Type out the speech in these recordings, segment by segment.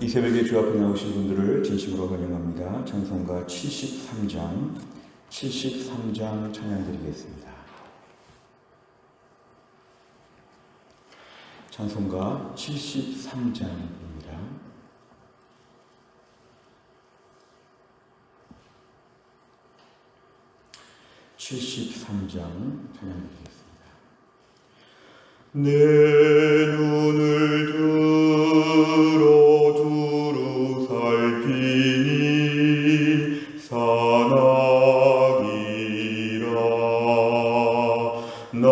이 새벽에 주 앞에 나오신 분들을 진심으로 환영합니다. 찬송가 73장 찬양 드리겠습니다. 찬송가 73장입니다. 찬양 드리겠습니다. 내 눈을 들어 두루 살피니 산악이라 날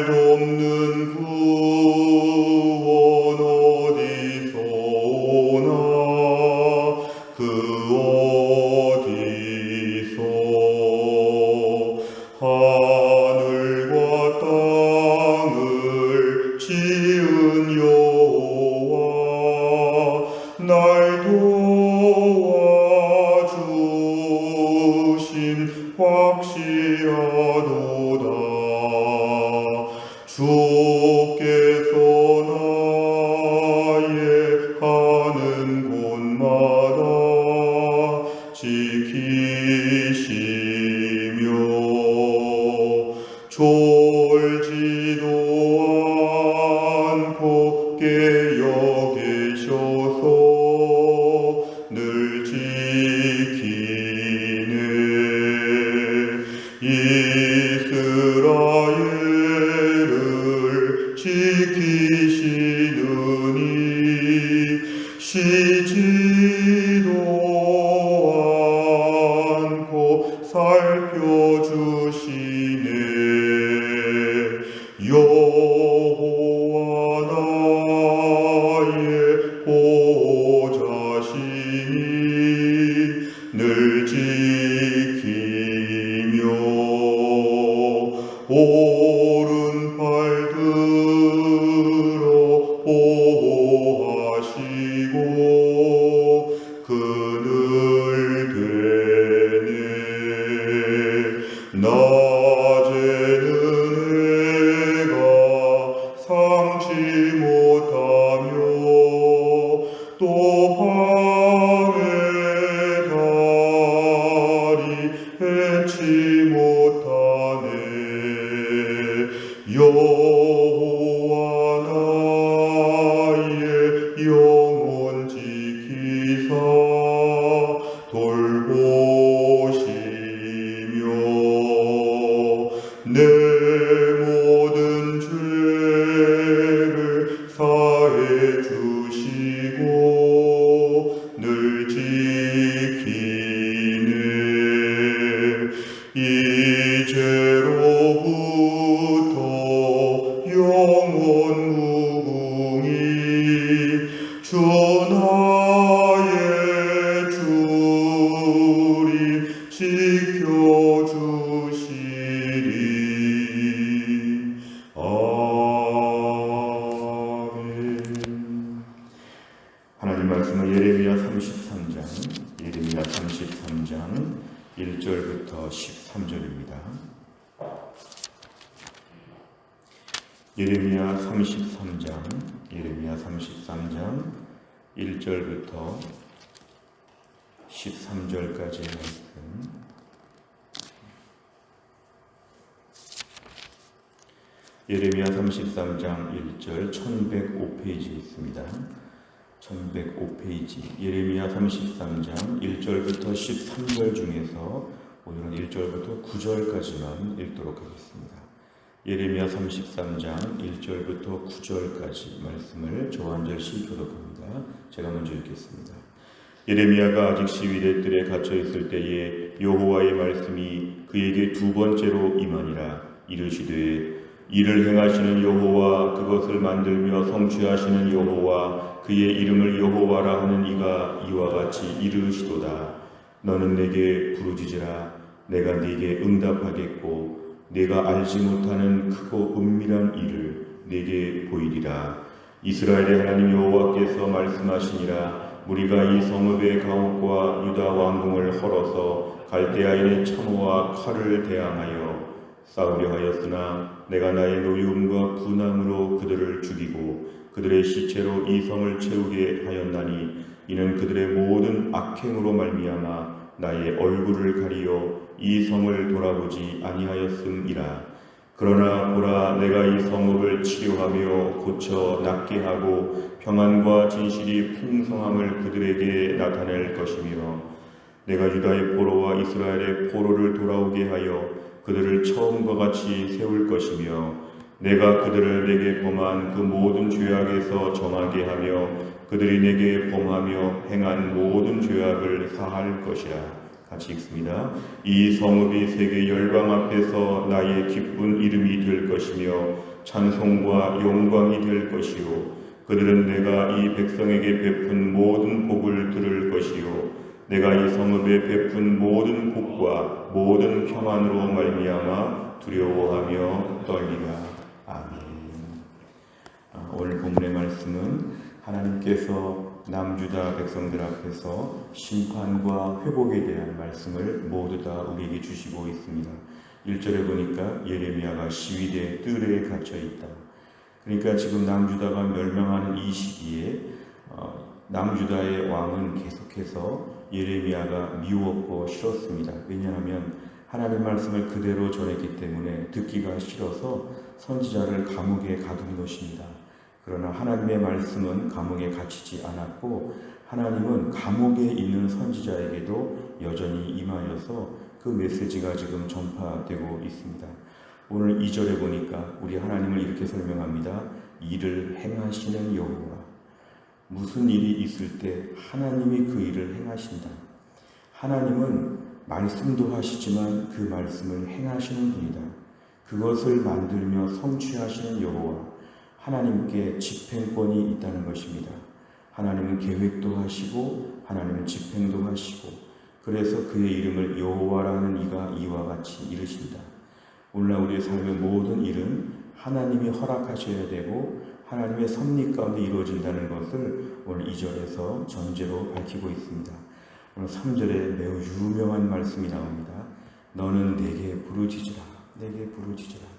돕는 구원 어디서 오나 그 어디서 하늘과 땅을 지은 여호와 날 도와주심 확실하도다. 주께서 나의 가는 곳마다 지키시며 졸지도 않고 깨어 계셔서 늘 지키네. 이스라엘을 지키시느니 쉬지도 않고 살펴주시네. 여호와 나의 보호자시니 늘 지키며 오른팔 들어 보호하시고 그늘 되네. 낮에는 해가 삼지 못하며 또 밤에 달이 해치 못하네. 여호와 나의 영혼 지키사 돌보시며 내 모든 죄를 사해 주시고 늘 지키네. 이제로부터 영원 무궁히 주 나의 주리 지켜주시리. 아멘. 하나님 말씀은 예레미야 33장 1절부터 13절입니다. 예레미야 33장 1절부터 13절까지의 말씀. 예레미야 33장 1절 1105페이지에 있습니다. 1105페이지 예레미야 33장 1절부터 13절 중에서 오늘은 1절부터 9절까지만 읽도록 하겠습니다. 예레미야 33장 1절부터 9절까지 말씀을 저와 한 절씩 교독합니다. 제가 먼저 읽겠습니다. 예레미야가 아직 시위대들에 갇혀 있을 때에 여호와의 말씀이 그에게 두 번째로 임하니라. 이르시되 이를 행하시는 여호와 그것을 만들며 성취하시는 여호와 그의 이름을 여호와라 하는 이가 이와 같이 이르시도다. 너는 내게 부르짖으라. 내가 네게 응답하겠고 내가 알지 못하는 크고 은밀한 일을 네게 보이리라. 이스라엘의 하나님 여호와께서 말씀하시니라. 우리가 이 성읍의 가옥과 유다 왕궁을 헐어서 갈대아인의 참호와 칼을 대항하여 싸우려 하였으나 내가 나의 노여움과 분함으로 그들을 죽이고 그들의 시체로 이 성을 채우게 하였나니 이는 그들의 모든 악행으로 말미암아 나의 얼굴을 가리어 이 성을 돌아보지 아니하였음이라. 그러나 보라, 내가 이 성읍을 치료하며 고쳐 낫게 하고 평안과 진실이 풍성함을 그들에게 나타낼 것이며 내가 유다의 포로와 이스라엘의 포로를 돌아오게 하여 그들을 처음과 같이 세울 것이며 내가 그들을 내게 범한 그 모든 죄악에서 정하게 하며 그들이 내게 범하며 행한 모든 죄악을 사할 것이라. 같이 읽습니다. 이 성읍이 세계 열방 앞에서 나의 기쁜 이름이 될 것이며 찬송과 영광이 될 것이요 그들은 내가 이 백성에게 베푼 모든 복을 들을 것이요 내가 이 성읍에 베푼 모든 복과 모든 평안으로 말미암아 두려워하며 떨리라. 아멘. 오늘 본문의 말씀은 하나님께서 남유다 백성들 앞에서 심판과 회복에 대한 말씀을 모두 다 우리에게 주시고 있습니다. 1절에 보니까 예레미야가 시위대 뜰에 갇혀 있다. 그러니까 지금 남유다가 멸망하는 이 시기에 남유다의 왕은 계속해서 예레미야가 미웠고 싫었습니다. 왜냐하면 하나님 말씀을 그대로 전했기 때문에 듣기가 싫어서 선지자를 감옥에 가둔 것입니다. 그러나 하나님의 말씀은 감옥에 갇히지 않았고 하나님은 감옥에 있는 선지자에게도 여전히 임하여서 그 메시지가 지금 전파되고 있습니다. 오늘 2절에 보니까 우리 하나님을 이렇게 설명합니다. 일을 행하시는 여호와. 무슨 일이 있을 때 하나님이 그 일을 행하신다. 하나님은 말씀도 하시지만 그 말씀을 행하시는 분이다. 그것을 만들며 성취하시는 여호와. 하나님께 집행권이 있다는 것입니다. 하나님은 계획도 하시고 하나님은 집행도 하시고 그래서 그의 이름을 여호와라는 이가 이와 같이 이르신다. 오늘날 우리의 삶의 모든 일은 하나님이 허락하셔야 되고 하나님의 섭리 가운데 이루어진다는 것을 오늘 2절에서 전제로 밝히고 있습니다. 오늘 3절에 매우 유명한 말씀이 나옵니다. 너는 내게 부르짖으라. 내게 부르짖으라.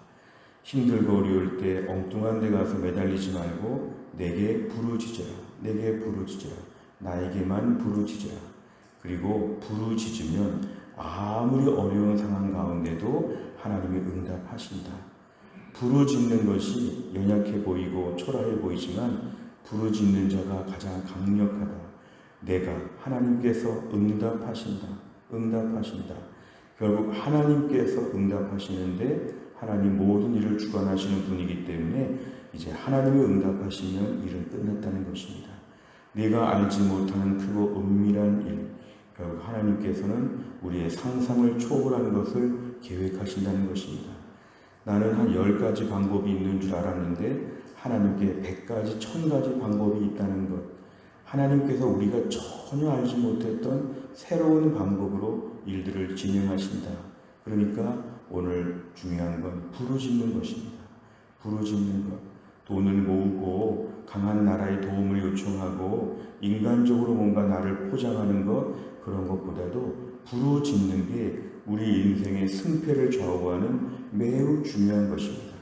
힘들고 어려울 때 엉뚱한 데 가서 매달리지 말고 내게 부르짖으라. 내게 부르짖으라. 나에게만 부르짖으라. 그리고 부르짖으면 아무리 어려운 상황 가운데도 하나님이 응답하신다. 부르짖는 것이 연약해 보이고 초라해 보이지만 부르짖는 자가 가장 강력하다. 내가 하나님께서 응답하신다. 응답하신다. 결국 하나님께서 응답하시는데 하나님 모든 일을 주관하시는 분이기 때문에 이제 하나님이 응답하시면 일은 끝났다는 것입니다. 내가 알지 못하는 크고 은밀한 일, 결국 하나님께서는 우리의 상상을 초월하는 것을 계획하신다는 것입니다. 나는 한 10가지 방법이 있는 줄 알았는데 하나님께 100가지, 1000가지 방법이 있다는 것. 하나님께서 우리가 전혀 알지 못했던 새로운 방법으로 일들을 진행하신다. 그러니까 오늘 중요한 건 부르짖는 것입니다. 부르짖는 것. 돈을 모으고 강한 나라의 도움을 요청하고 인간적으로 뭔가 나를 포장하는 것, 그런 것보다도 부르짖는 게 우리 인생의 승패를 좌우하는 매우 중요한 것입니다.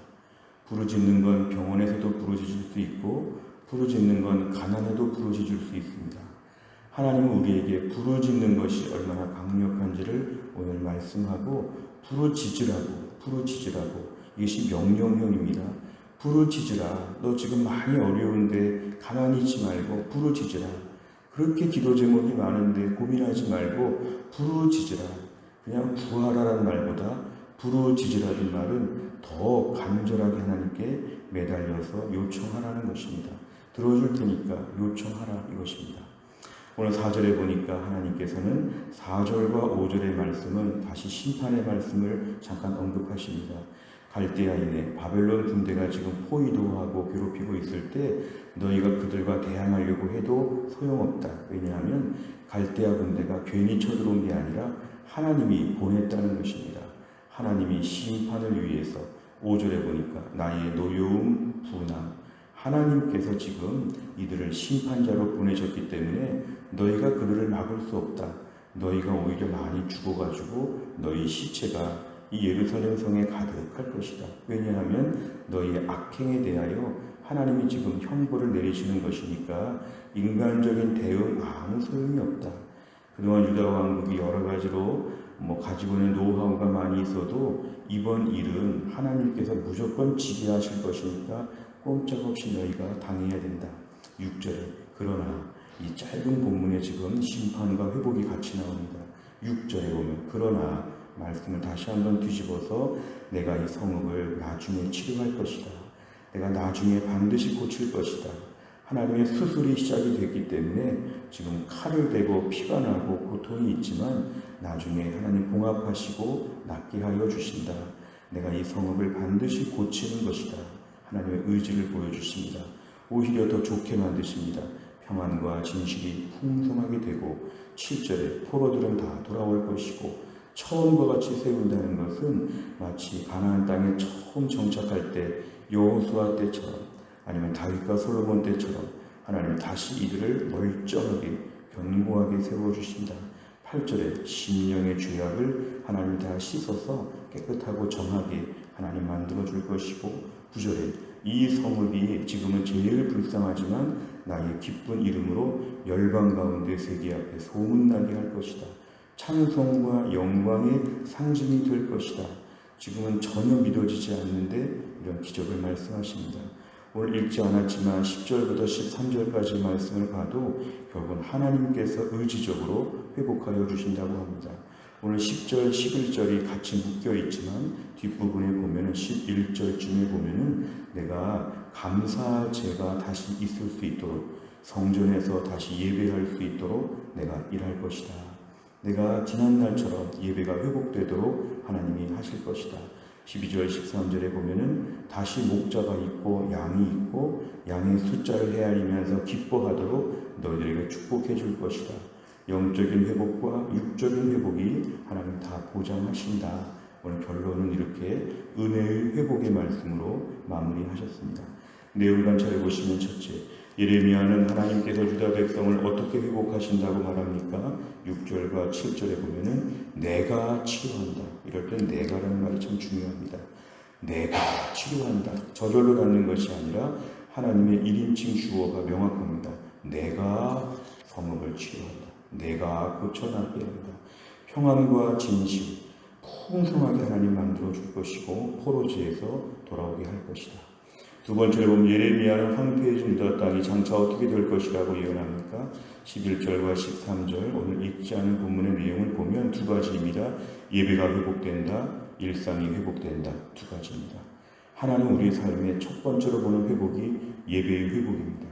부르짖는 건 병원에서도 부르짖을 수 있고 부르짖는 건 가난해도 부르짖을 수 있습니다. 하나님은 우리에게 부르짖는 것이 얼마나 강력한지를 오늘 말씀하고 부르짖으라고 이것이 명령형입니다. 부르짖으라. 너 지금 많이 어려운데 가만히 있지 말고 부르짖으라. 그렇게 기도 제목이 많은데 고민하지 말고 부르짖으라. 그냥 구하라라는 말보다 부르짖으라는 말은 더 간절하게 하나님께 매달려서 요청하라는 것입니다. 들어줄 테니까 요청하라 이것입니다. 오늘 4절에 보니까 하나님께서는 4절과 5절의 말씀은 다시 심판의 말씀을 잠깐 언급하십니다. 갈대아인의 바벨론 군대가 지금 포위도하고 괴롭히고 있을 때 너희가 그들과 대항하려고 해도 소용없다. 왜냐하면 갈대아 군대가 괜히 쳐들어온 게 아니라 하나님이 보냈다는 것입니다. 하나님이 심판을 위해서 5절에 보니까 나의 노여움, 분함, 하나님께서 지금 이들을 심판자로 보내셨기 때문에 너희가 그들을 막을 수 없다. 너희가 오히려 많이 죽어가지고 너희 시체가 이 예루살렘 성에 가득할 것이다. 왜냐하면 너희의 악행에 대하여 하나님이 지금 형벌을 내리시는 것이니까 인간적인 대응 아무 소용이 없다. 그동안 유다 왕국이 여러 가지로 가지고 있는 노하우가 많이 있어도 이번 일은 하나님께서 무조건 지게 하실 것이니까 꼼짝없이 너희가 당해야 된다. 6절에 그러나 이 짧은 본문에 지금 심판과 회복이 같이 나옵니다. 6절에 보면 그러나 말씀을 다시 한번 뒤집어서 내가 이 성읍을 나중에 치료할 것이다. 내가 나중에 반드시 고칠 것이다. 하나님의 수술이 시작이 됐기 때문에 지금 칼을 대고 피가 나고 고통이 있지만 나중에 하나님 봉합하시고 낫게 하여 주신다. 내가 이 성읍을 반드시 고치는 것이다. 하나님의 의지를 보여주십니다. 오히려 더 좋게 만드십니다. 평안과 진실이 풍성하게 되고 7절에 포로들은 다 돌아올 것이고 처음과 같이 세운다는 것은 마치 가나안 땅에 처음 정착할 때 여호수아 때처럼 아니면 다윗과 솔로몬 때처럼 하나님 다시 이들을 멀쩡하게 견고하게 세워주신다. 8절에 심령의 죄악을 하나님 다 씻어서 깨끗하고 정하게 하나님 만들어줄 것이고 9절에 이 성읍이 지금은 제일 불쌍하지만 나의 기쁜 이름으로 열방 가운데 세계 앞에 소문나게 할 것이다. 찬송과 영광의 상징이 될 것이다. 지금은 전혀 믿어지지 않는데 이런 기적을 말씀하십니다. 오늘 읽지 않았지만 10절부터 13절까지 말씀을 봐도 결국은 하나님께서 의지적으로 회복하여 주신다고 합니다. 오늘 10절, 11절이 같이 묶여 있지만 뒷부분에 보면은 11절쯤에 보면은 내가 감사제가 다시 있을 수 있도록 성전에서 다시 예배할 수 있도록 내가 일할 것이다. 내가 지난날처럼 예배가 회복되도록 하나님이 하실 것이다. 12절 13절에 보면은 다시 목자가 있고 양이 있고 양의 숫자를 헤아리면서 기뻐하도록 너희들에게 축복해 줄 것이다. 영적인 회복과 육적인 회복이 하나님 다 보장하신다. 오늘 결론은 이렇게 은혜의 회복의 말씀으로 마무리하셨습니다. 내용 관찰해 보시면 첫째, 예레미야는 하나님께서 유다 백성을 어떻게 회복하신다고 말합니까? 6절과 7절에 보면은 내가 치료한다. 이럴 땐 내가라는 말이 참 중요합니다. 내가 치료한다. 저절로 닿는 것이 아니라 하나님의 1인칭 주어가 명확합니다. 내가 성읍을 치료한다. 내가 고쳐나게 한다. 평안과 진실, 풍성하게 하나님 만들어줄 것이고 포로지에서 돌아오게 할 것이다. 두 번째로 보면 예레미야는 황폐해진 유다 땅이 장차 어떻게 될 것이라고 예언합니까? 11절과 13절 오늘 읽지 않은 본문의 내용을 보면 두 가지입니다. 예배가 회복된다, 일상이 회복된다. 두 가지입니다. 하나는 우리의 삶의 첫 번째로 보는 회복이 예배의 회복입니다.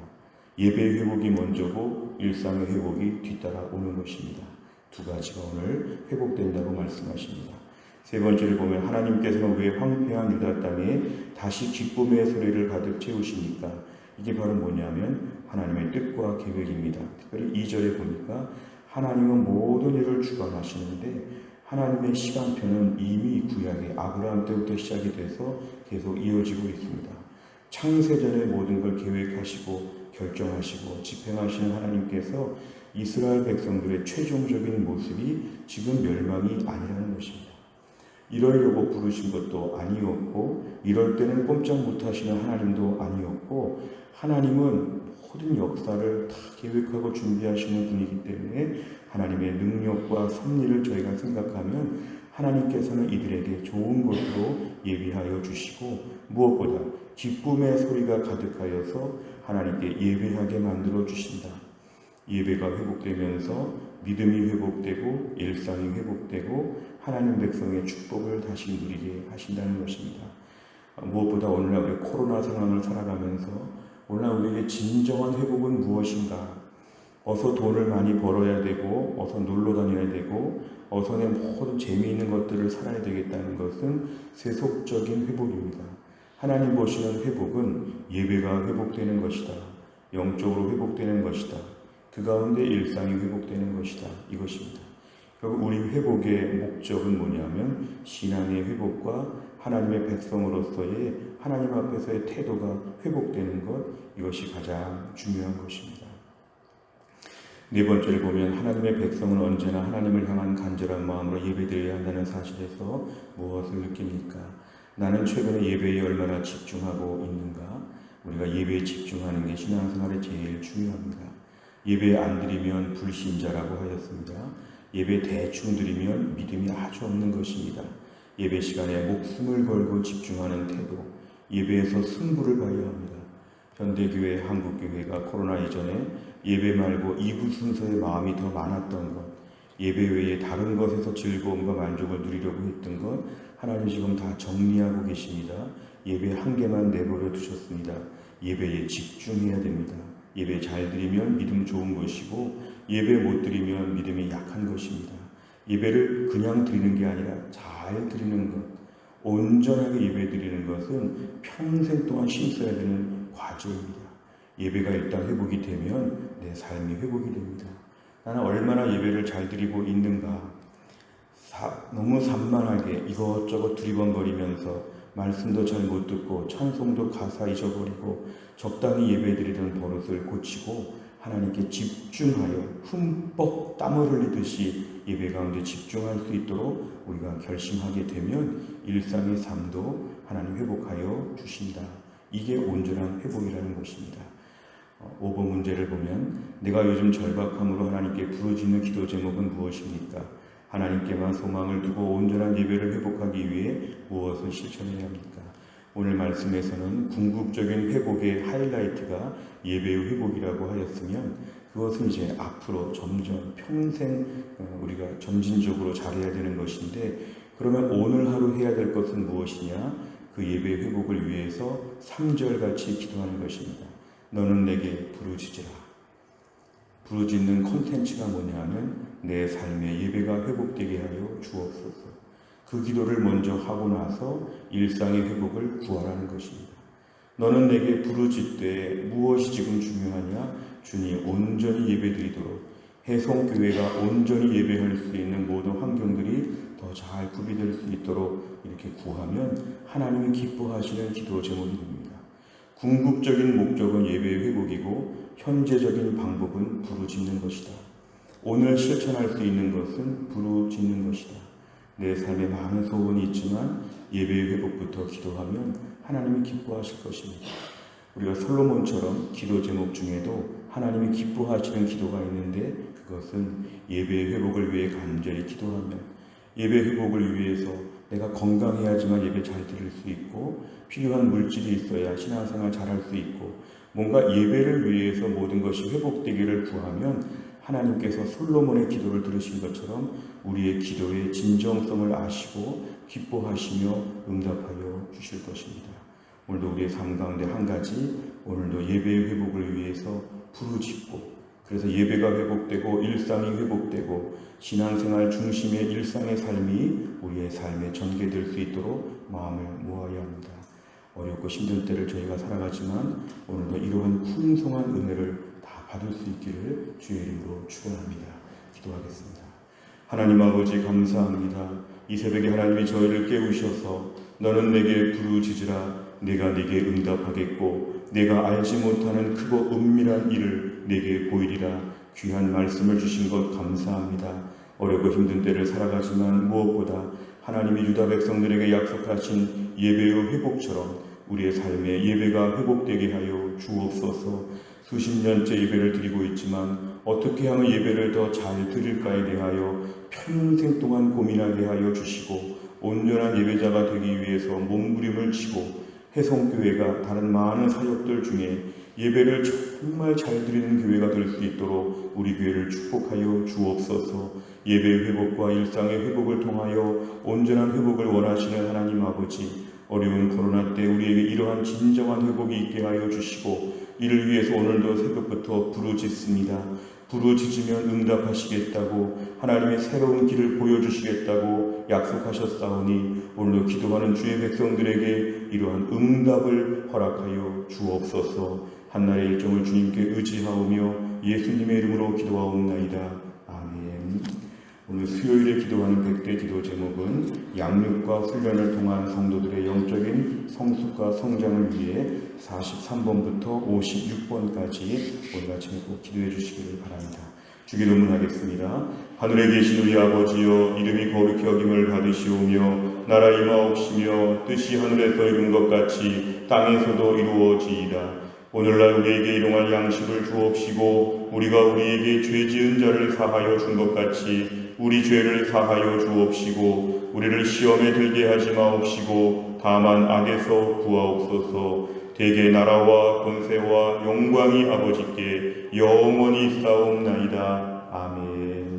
예배의 회복이 먼저고 일상의 회복이 뒤따라 오는 것입니다. 두 가지가 오늘 회복된다고 말씀하십니다. 세 번째를 보면 하나님께서는 왜 황폐한 유다 땅에 다시 기쁨의 소리를 가득 채우십니까? 이게 바로 뭐냐면 하나님의 뜻과 계획입니다. 특별히 2절에 보니까 하나님은 모든 일을 주관하시는데 하나님의 시간표는 이미 구약의 아브라함 때부터 시작이 돼서 계속 이어지고 있습니다. 창세전에 모든 걸 계획하시고 결정하시고 집행하시는 하나님께서 이스라엘 백성들의 최종적인 모습이 지금 멸망이 아니라는 것입니다. 이러려고 부르신 것도 아니었고 이럴 때는 꼼짝 못하시는 하나님도 아니었고 하나님은 모든 역사를 다 계획하고 준비하시는 분이기 때문에 하나님의 능력과 섭리를 저희가 생각하면 하나님께서는 이들에게 좋은 것으로 예비하여 주시고 무엇보다 기쁨의 소리가 가득하여서 하나님께 예배하게 만들어 주신다. 예배가 회복되면서 믿음이 회복되고 일상이 회복되고 하나님 백성의 축복을 다시 누리게 하신다는 것입니다. 무엇보다 오늘날 우리 코로나 상황을 살아가면서 오늘날 우리에게 진정한 회복은 무엇인가? 어서 돈을 많이 벌어야 되고 어서 놀러 다녀야 되고 어서 내 모든 재미있는 것들을 살아야 되겠다는 것은 세속적인 회복입니다. 하나님 보시는 회복은 예배가 회복되는 것이다. 영적으로 회복되는 것이다. 그 가운데 일상이 회복되는 것이다. 이것입니다. 결국 우리 회복의 목적은 뭐냐면 신앙의 회복과 하나님의 백성으로서의 하나님 앞에서의 태도가 회복되는 것, 이것이 가장 중요한 것입니다. 네 번째를 보면 하나님의 백성은 언제나 하나님을 향한 간절한 마음으로 예배드려야 한다는 사실에서 무엇을 느낍니까? 나는 최근에 예배에 얼마나 집중하고 있는가? 우리가 예배에 집중하는 게 신앙생활에 제일 중요합니다. 예배 안 드리면 불신자라고 하였습니다. 예배 대충 드리면 믿음이 아주 없는 것입니다. 예배 시간에 목숨을 걸고 집중하는 태도, 예배에서 승부를 봐야 합니다. 현대교회, 한국교회가 코로나 이전에 예배 말고 2부 순서에 마음이 더 많았던 것, 예배 외에 다른 것에서 즐거움과 만족을 누리려고 했던 것, 하나님 지금 다 정리하고 계십니다. 예배 한 개만 내버려 두셨습니다. 예배에 집중해야 됩니다. 예배 잘 드리면 믿음 좋은 것이고, 예배 못 드리면 믿음이 약한 것입니다. 예배를 그냥 드리는 게 아니라 잘 드리는 것, 온전하게 예배 드리는 것은 평생 동안 힘써야 되는 과제입니다. 예배가 일단 회복이 되면 내 삶이 회복이 됩니다. 나는 얼마나 예배를 잘 드리고 있는가. 너무 산만하게 이것저것 두리번거리면서 말씀도 잘 못 듣고 찬송도 가사 잊어버리고 적당히 예배드리던 버릇을 고치고 하나님께 집중하여 흠뻑 땀을 흘리듯이 예배 가운데 집중할 수 있도록 우리가 결심하게 되면 일상의 삶도 하나님 회복하여 주신다. 이게 온전한 회복이라는 것입니다. 5번 문제를 보면 내가 요즘 절박함으로 하나님께 부르짖는 기도 제목은 무엇입니까? 하나님께만 소망을 두고 온전한 예배를 회복하기 위해 무엇을 실천해야 합니까? 오늘 말씀에서는 궁극적인 회복의 하이라이트가 예배의 회복이라고 하였으면 그것은 이제 앞으로 점점 평생 우리가 점진적으로 잘해야 되는 것인데, 그러면 오늘 하루 해야 될 것은 무엇이냐? 그 예배 회복을 위해서 3절같이 기도하는 것입니다. 너는 내게 부르짖으라. 부르짖는 콘텐츠가 뭐냐면 내 삶의 예배가 회복되게 하여 주옵소서. 그 기도를 먼저 하고 나서 일상의 회복을 구하라는 것입니다. 너는 내게 부르짖되 무엇이 지금 중요하냐? 주님 온전히 예배드리도록 해성교회가 온전히 예배할 수 있는 모든 환경들이 더 잘 구비될 수 있도록 이렇게 구하면 하나님이 기뻐하시는 기도 제목이 됩니다. 궁극적인 목적은 예배의 회복이고 현재적인 방법은 부르짖는 것이다. 오늘 실천할 수 있는 것은 부르짖는 것이다. 내 삶에 많은 소원이 있지만 예배의 회복부터 기도하면 하나님이 기뻐하실 것입니다. 우리가 솔로몬처럼 기도 제목 중에도 하나님이 기뻐하시는 기도가 있는데 그것은 예배의 회복을 위해 간절히 기도하며 예배 회복을 위해서 내가 건강해야지만 예배 잘 드릴 수 있고 필요한 물질이 있어야 신앙생활 잘할 수 있고 뭔가 예배를 위해서 모든 것이 회복되기를 구하면 하나님께서 솔로몬의 기도를 들으신 것처럼 우리의 기도의 진정성을 아시고 기뻐하시며 응답하여 주실 것입니다. 오늘도 우리의 삶 가운데 한 가지, 오늘도 예배의 회복을 위해서 부르짖고 그래서 예배가 회복되고 일상이 회복되고 신앙생활 중심의 일상의 삶이 우리의 삶에 전개될 수 있도록 마음을 모아야 합니다. 어렵고 힘든 때를 저희가 살아가지만 오늘도 이러한 풍성한 은혜를 다 받을 수 있기를 주의 이름으로 축원합니다. 기도하겠습니다. 하나님 아버지 감사합니다. 이 새벽에 하나님이 저희를 깨우셔서 너는 내게 부르짖으라. 내가 네게 응답하겠고 내가 알지 못하는 크고 은밀한 일을 내게 보이리라. 귀한 말씀을 주신 것 감사합니다. 어렵고 힘든 때를 살아가지만 무엇보다 하나님이 유다 백성들에게 약속하신 예배의 회복처럼 우리의 삶에 예배가 회복되게 하여 주옵소서. 수십 년째 예배를 드리고 있지만 어떻게 하면 예배를 더 잘 드릴까에 대하여 평생 동안 고민하게 하여 주시고 온전한 예배자가 되기 위해서 몸부림을 치고 해성교회가 다른 많은 사역들 중에 예배를 정말 잘 드리는 교회가 될 수 있도록 우리 교회를 축복하여 주옵소서. 예배 회복과 일상의 회복을 통하여 온전한 회복을 원하시는 하나님 아버지, 어려운 코로나 때 우리에게 이러한 진정한 회복이 있게 하여 주시고 이를 위해서 오늘도 새벽부터 부르짖습니다. 부르짖으면 응답하시겠다고 하나님의 새로운 길을 보여주시겠다고 약속하셨사오니 오늘도 기도하는 주의 백성들에게 이러한 응답을 허락하여 주옵소서. 한날의 일정을 주님께 의지하오며 예수님의 이름으로 기도하옵나이다. 아멘. 오늘 수요일에 기도하는 100대 기도 제목은 양육과 훈련을 통한 성도들의 영적인 성숙과 성장을 위해 43번부터 56번까지 오늘 아침에 꼭 기도해 주시기를 바랍니다. 주기도문 하겠습니다. 하늘에 계신 우리 아버지여, 이름이 거룩히 여김을 받으시오며 나라 임하옵시며 뜻이 하늘에서 이룬 것 같이 땅에서도 이루어지이다. 오늘날 우리에게 일용할 양식을 주옵시고 우리가 우리에게 죄 지은 자를 사하여 준 것 같이 우리 죄를 사하여 주옵시고 우리를 시험에 들게 하지 마옵시고 다만 악에서 구하옵소서. 대개 나라와 권세와 영광이 아버지께 영원히 있사옵나이다. 아멘.